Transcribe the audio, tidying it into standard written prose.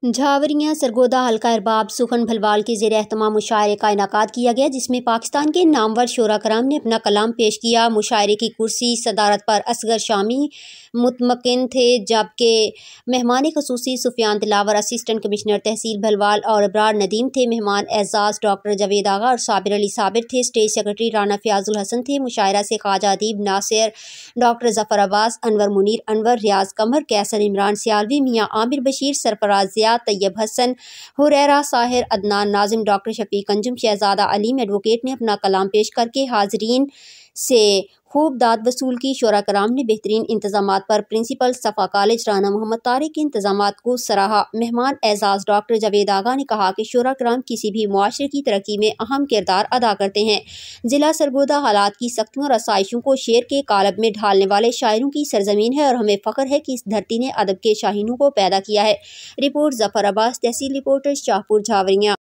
جھاوریاں سرگودا حلقہ ارباب سخن بھلوال کے زیر اہتمام مشاعرے کا انعقاد کیا گیا، جس میں پاکستان کے نامور شعراء کرام نے اپنا کلام پیش کیا۔ مشاعرے کی کرسی صدارت پر اصغر شامی متمکن تھے، جبکہ مہمان خصوصی سفیان دلاور اسسٹنٹ کمشنر تحصیل بھلوال اور ابرار ندیم تھے۔ مہمان اعزاز ڈاکٹر جاوید آغا اور صابر علی صابر تھے۔ اسٹیج سیکرٹری رانا فیاض الحسن تھے۔ مشاعرہ سے خواجہ ادیب ناصر، ڈاکٹر ظفر عباس، انور منیر انور، ریاض قمر، کیسر عمران سیالوی، میاں عامر بشیر، سرفراز ضیاء، طیب حسن، حریرہ ساحر، عدنان ناظم، ڈاکٹر شفیق انجم، شہزادہ علیم ایڈوکیٹ نے اپنا کلام پیش کرکے حاضرین سے خوب داد وصول کی۔ شعراء کرام نے بہترین انتظامات پر پرنسپل صفا کالج رانا محمد طارق کے انتظامات کو سراہا۔ مہمان اعزاز ڈاکٹر جاوید آغا نے کہا کہ شعراء کرام کسی بھی معاشرے کی ترقی میں اہم کردار ادا کرتے ہیں۔ ضلع سرگودا حالات کی سختیوں اور آسائشوں کو شعر کے قالب میں ڈھالنے والے شاعروں کی سرزمین ہے اور ہمیں فخر ہے کہ اس دھرتی نے ادب کے شاہینوں کو پیدا کیا ہے۔ رپورٹ ظفر عباس، تحصیل رپورٹر، شاہپور، جھاوریاں۔